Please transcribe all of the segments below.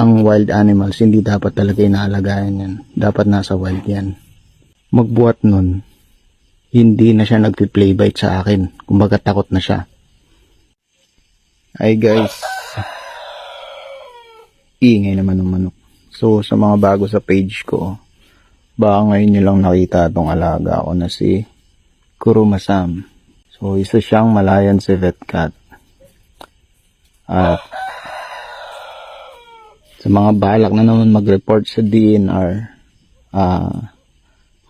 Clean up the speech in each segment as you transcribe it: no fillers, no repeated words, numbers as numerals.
ang wild animals, hindi dapat talaga inaalagaan yan. Dapat nasa wild yan. Magbuhat nun, hindi na siya nagpi-play bite sa akin. Kumbaga takot na siya. Hi guys. Ingay naman ng manok. So sa mga bago sa page ko, baka ngayon nyo lang nakita itong alaga ko na si Kurumasam. So isa siyang Malayan civet cat. At sa mga balak na naman mag-report sa DNR,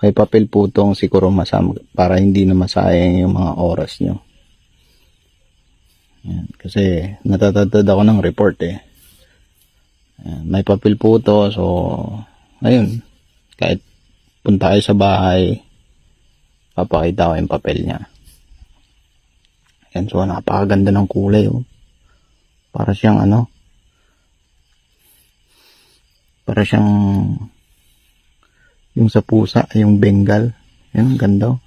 kay papel po tong si Kurumasam para hindi na masayang yung mga oras nyo. Yan, kasi natatadad ako ng report eh. Yan, may papel po to, so ayun, kahit punta kayo sa bahay, papakita ko yung papel niya. Yan, so napakaganda ng kulay oh. Para siyang para siyang yung sa pusa, yung Bengal. Yan, ganda oh.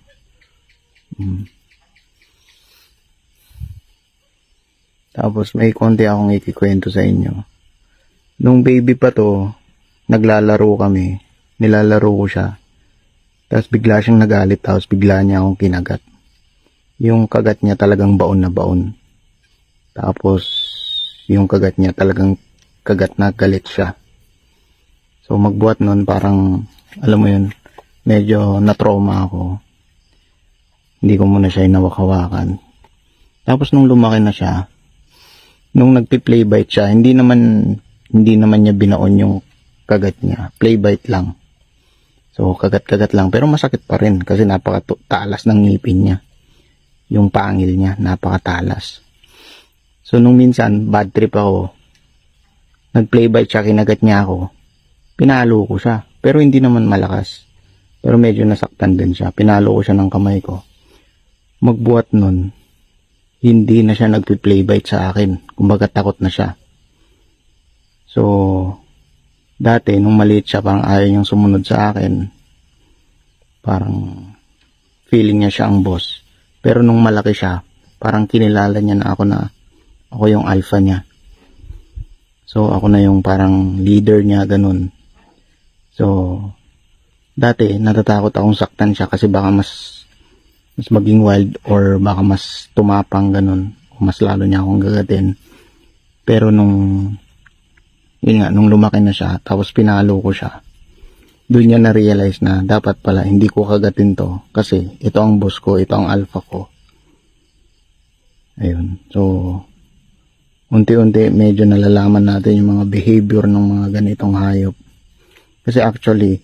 Tapos may konti akong ikikwento sa inyo. Nung baby pa to, naglalaro kami. Nilalaro ko siya. Tapos bigla siyang nagalit. Tapos bigla niya akong kinagat. Yung kagat niya talagang baon na baon. Tapos yung kagat niya talagang kagat na galit siya. So magbuhat nun parang, alam mo yun, medyo na-trauma ako. Hindi ko muna siya inawak-hawakan. Tapos nung lumaki na siya, nung nagpi-play bite siya, hindi naman niya binaon yung kagat niya. Play bite lang. So kagat-kagat lang, pero masakit pa rin kasi napakatalas ng ngipin niya. Yung pangil niya, napakatalas. So nung minsan, bad trip ako, nag-play bite siya, kinagat niya ako, pinalo ko siya. Pero hindi naman malakas. Pero medyo nasaktan din siya. Pinalo ko siya ng kamay ko. Magbuhat nun, hindi na siya nagpi-play bite sa akin. Kumbaga takot na siya. So, dati nung maliit siya, parang ayaw niyang sumunod sa akin. Parang feeling niya siya ang boss. Pero nung malaki siya, parang kinilala niya na ako yung alpha niya. So, ako na yung parang leader niya, ganun. So, dati natatakot akong saktan siya kasi baka mas maging wild or baka mas tumapang ganun. O mas lalo niya akong gagatin. Pero nung lumaki na siya, tapos pinalo ko siya, doon niya na-realize na dapat pala hindi ko kagatin to kasi ito ang boss ko, ito ang alpha ko. Ayun. So, unti-unti medyo nalalaman natin yung mga behavior ng mga ganitong hayop. Kasi actually,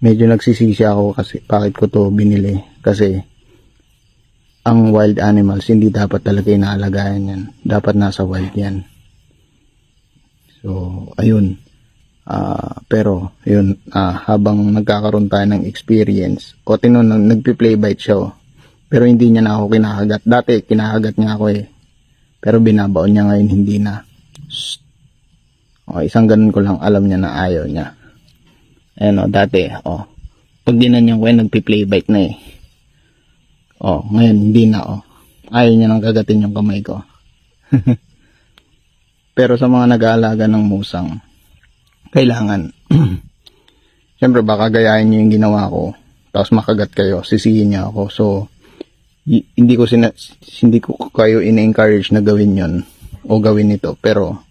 medyo nagsisisi ako kasi bakit ko to binili. Kasi, ang wild animals, hindi dapat talaga inaalagaan yan. Dapat nasa wild yan. So, ayun. Pero, yun, habang nagkakaroon tayo ng experience, o nagpi-play bite siya. Pero hindi niya na ako kinakagat. Dati, kinakagat niya ako eh. Pero binabaon niya ngayon, hindi na. Shh. O, isang ganun ko lang, alam niya na ayaw niya. Ayan o, dati, pag ginanyan ko nagpi-play bite na eh. Ngayon, hindi na ayaw niya nang kagatin yung kamay ko. Pero sa mga nag-aalaga ng musang, kailangan, syempre baka gayahin niyo yung ginawa ko, tapos makagat kayo, sisihin niya ako. So, hindi ko kayo in-encourage na gawin yon o gawin ito. Pero,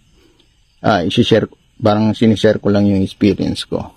parang sinishare ko lang yung experience ko.